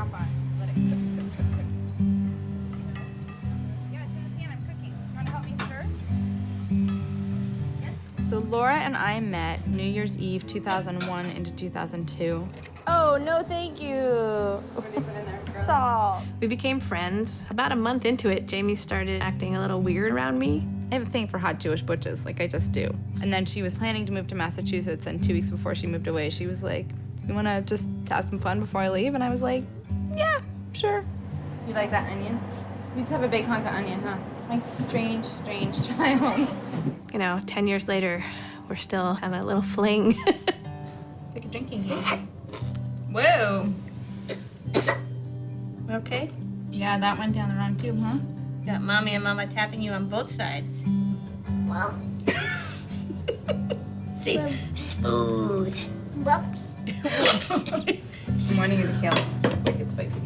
top on. Let it cook. Yeah, it's in the pan. I'm cooking. You want to help me stir? Yes. So Laura and I met New Year's Eve 2001 into 2002. Oh, no thank you. What did you put in there? Salt. We became friends. About a month into it, Jamie started acting a little weird around me. I have a thing for hot Jewish butches, like I just do. And then she was planning to move to Massachusetts, and 2 weeks before she moved away, she was like, you wanna just have some fun before I leave? And I was like, yeah, sure. You like that onion? You just have a big hunk of onion, huh? My strange, strange child. You know, 10 years later, we're still having a little fling. Take a drinking game. Whoa. Okay. Yeah, that went down the wrong tube, huh? Got Mommy and Mama tapping you on both sides. Well, See, smooth. whoops. Morning of the kale's wicked spicy,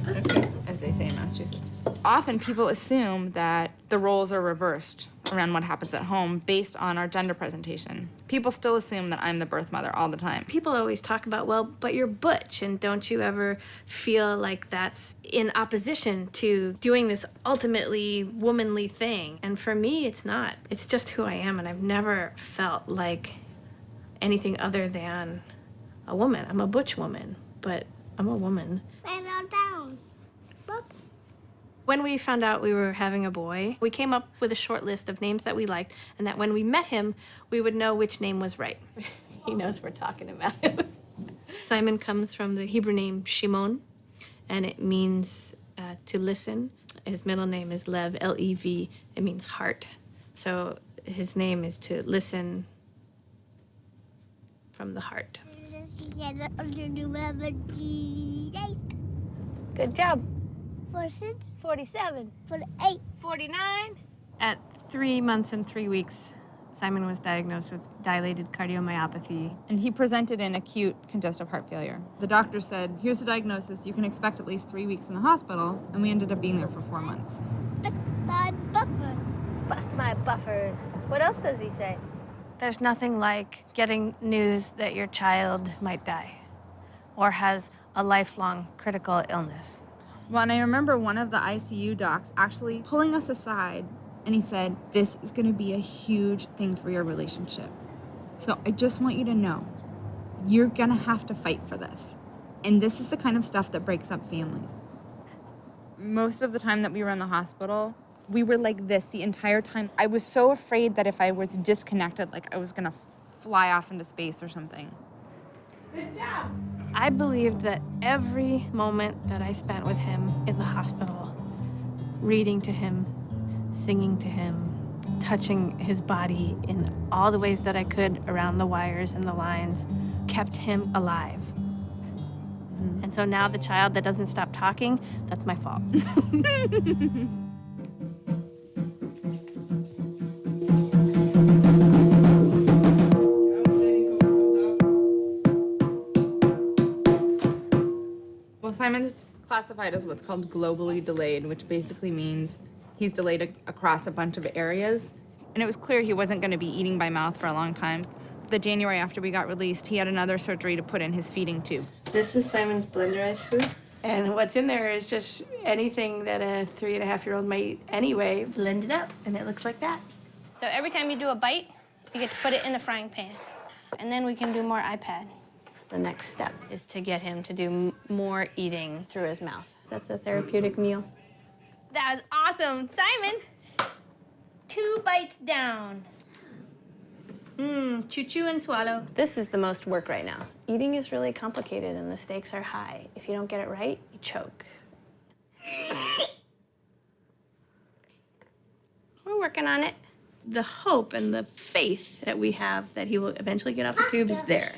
as they say in Massachusetts. Often people assume that the roles are reversed around what happens at home based on our gender presentation. People still assume that I'm the birth mother all the time. People always talk about, well, but you're butch, and don't you ever feel like that's in opposition to doing this ultimately womanly thing? And for me, it's not. It's just who I am, and I've never felt like anything other than a woman. I'm a butch woman, but I'm a woman. I fell down. Whoop. When we found out we were having a boy, we came up with a short list of names that we liked, and that when we met him, we would know which name was right. He knows we're talking about him. Simon comes from the Hebrew name Shimon, and it means to listen. His middle name is Lev, L-E-V. It means heart. So his name is to listen from the heart. Good job. 46, 47. 48. 49. At 3 months and 3 weeks, Simon was diagnosed with dilated cardiomyopathy. And he presented in acute congestive heart failure. The doctor said, here's the diagnosis, you can expect at least 3 weeks in the hospital, and we ended up being there for 4 months. That's my buffer. Bust my buffers. What else does he say? There's nothing like getting news that your child might die or has a lifelong critical illness. Well, and I remember one of the ICU docs actually pulling us aside, and he said, this is gonna be a huge thing for your relationship. So I just want you to know, you're gonna have to fight for this. And this is the kind of stuff that breaks up families. Most of the time that we were in the hospital, we were like this the entire time. I was so afraid that if I was disconnected, like I was gonna fly off into space or something. Good job. I believed that every moment that I spent with him in the hospital, reading to him, singing to him, touching his body in all the ways that I could around the wires and the lines, kept him alive. Mm-hmm. And so now the child that doesn't stop talking, that's my fault. Well, Simon's classified as what's called globally delayed, which basically means he's delayed across a bunch of areas. And it was clear he wasn't going to be eating by mouth for a long time. The January after we got released, he had another surgery to put in his feeding tube. This is Simon's blenderized food. And what's in there is just anything that a 3.5-year-old might eat anyway, blended up, and it looks like that. So every time you do a bite, you get to put it in the frying pan. And then we can do more iPad. The next step is to get him to do more eating through his mouth. That's a therapeutic meal. That was awesome. Simon, 2 bites down. Chew and swallow. This is the most work right now. Eating is really complicated and the stakes are high. If you don't get it right, you choke. We're working on it. The hope and the faith that we have that he will eventually get off the tube is there.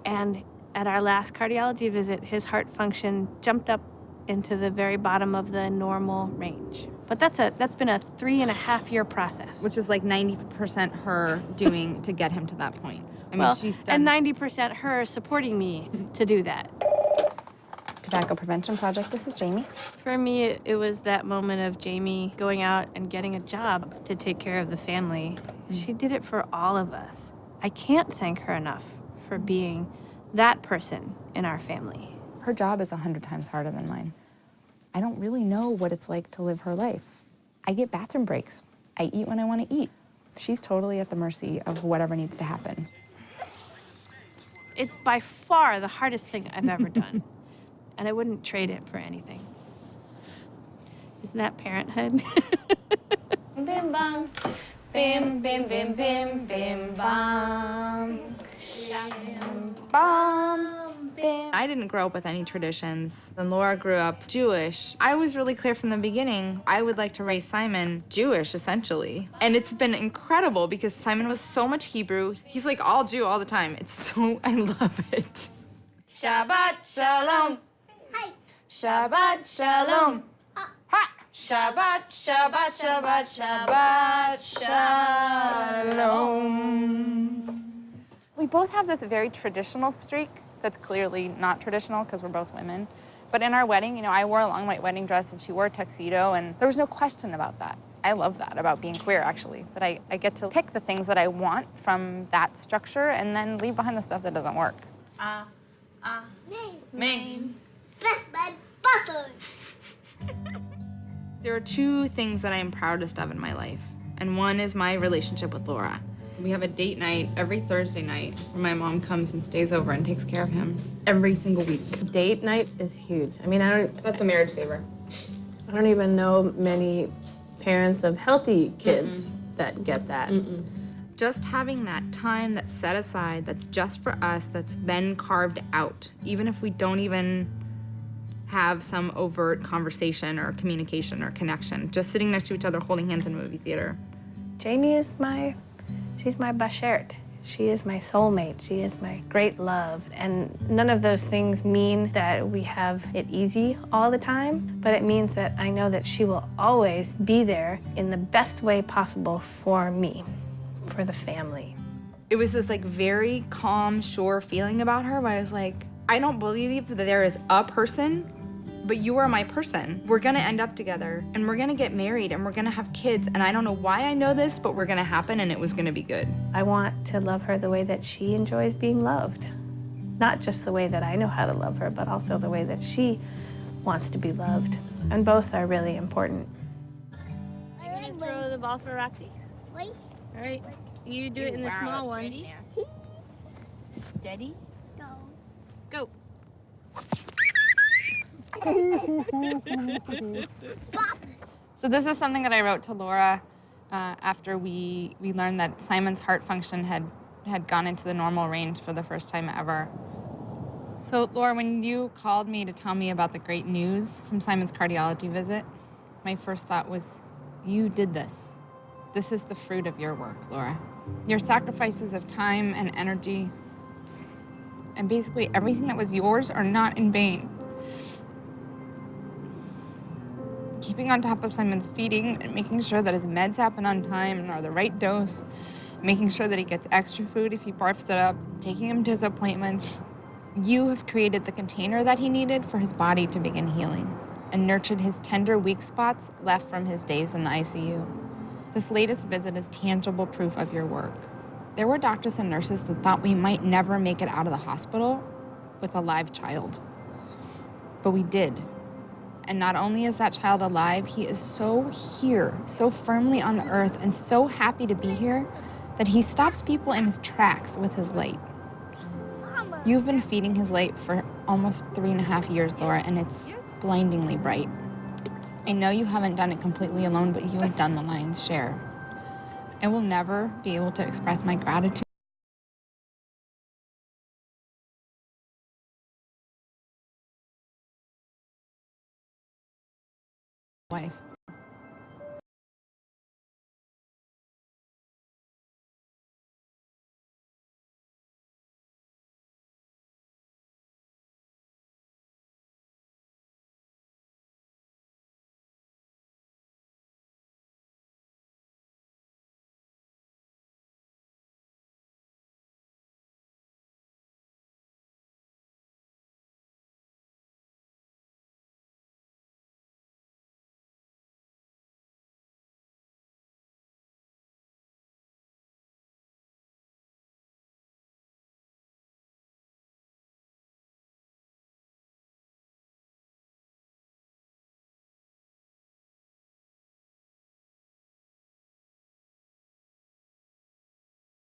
And at our last cardiology visit, his heart function jumped up into the very bottom of the normal range. But that's been a 3.5-year process. Which is like 90% her doing to get him to that point. I mean, she's done. And 90% her supporting me to do that. Tobacco Prevention Project, this is Jamie. For me, it was that moment of Jamie going out and getting a job to take care of the family. She did it for all of us. I can't thank her enough for being that person in our family. Her job is 100 times harder than mine. I don't really know what it's like to live her life. I get bathroom breaks. I eat when I want to eat. She's totally at the mercy of whatever needs to happen. It's by far the hardest thing I've ever done, and I wouldn't trade it for anything. Isn't that parenthood? Bim bam, bim bim bim bim bim bam. I didn't grow up with any traditions, and Laura grew up Jewish. I was really clear from the beginning, I would like to raise Simon Jewish, essentially. And it's been incredible because Simon was so much Hebrew. He's like all Jew all the time. It's so, I love it. Shabbat shalom. Hi. Shabbat shalom. Ha! Shabbat, Shabbat, Shabbat, Shabbat shalom. We both have this very traditional streak that's clearly not traditional because we're both women. But in our wedding, you know, I wore a long white wedding dress and she wore a tuxedo, and there was no question about that. I love that about being queer, actually, that I get to pick the things that I want from that structure and then leave behind the stuff that doesn't work. Name. Best my buffer. There are two things that I am proudest of in my life, and one is my relationship with Laura. We have a date night every Thursday night where my mom comes and stays over and takes care of him every single week. Date night is huge. I mean, That's a marriage saver. I don't even know many parents of healthy kids that get that. Just having that time that's set aside, that's just for us, that's been carved out, even if we don't even have some overt conversation or communication or connection, just sitting next to each other holding hands in a movie theater. Jamie is she's my bashert. She is my soulmate. She is my great love. And none of those things mean that we have it easy all the time, but it means that I know that she will always be there in the best way possible for me, for the family. It was this like very calm, sure feeling about her where I was like, I don't believe that there is a person, but you are my person. We're gonna end up together and we're gonna get married and we're gonna have kids. And I don't know why I know this, but we're gonna happen and it was gonna be good. I want to love her the way that she enjoys being loved. Not just the way that I know how to love her, but also the way that she wants to be loved. And both are really important. I'm gonna throw the ball for Roxy. Wait. All right, you do it in the small one. Steady. Go. Go. So this is something that I wrote to Laura after we learned that Simon's heart function had gone into the normal range for the first time ever. So Laura, when you called me to tell me about the great news from Simon's cardiology visit, my first thought was, you did this. This is the fruit of your work, Laura. Your sacrifices of time and energy, and basically everything that was yours are not in vain. Keeping on top of Simon's feeding and making sure that his meds happen on time and are the right dose, making sure that he gets extra food if he barfs it up, taking him to his appointments. You have created the container that he needed for his body to begin healing and nurtured his tender weak spots left from his days in the ICU. This latest visit is tangible proof of your work. There were doctors and nurses that thought we might never make it out of the hospital with a live child. But we did. And not only is that child alive, he is so here, so firmly on the earth, and so happy to be here that he stops people in his tracks with his light. You've been feeding his light for almost 3.5 years, Laura, and it's blindingly bright. I know you haven't done it completely alone, but you have done the lion's share. I will never be able to express my gratitude. Wife.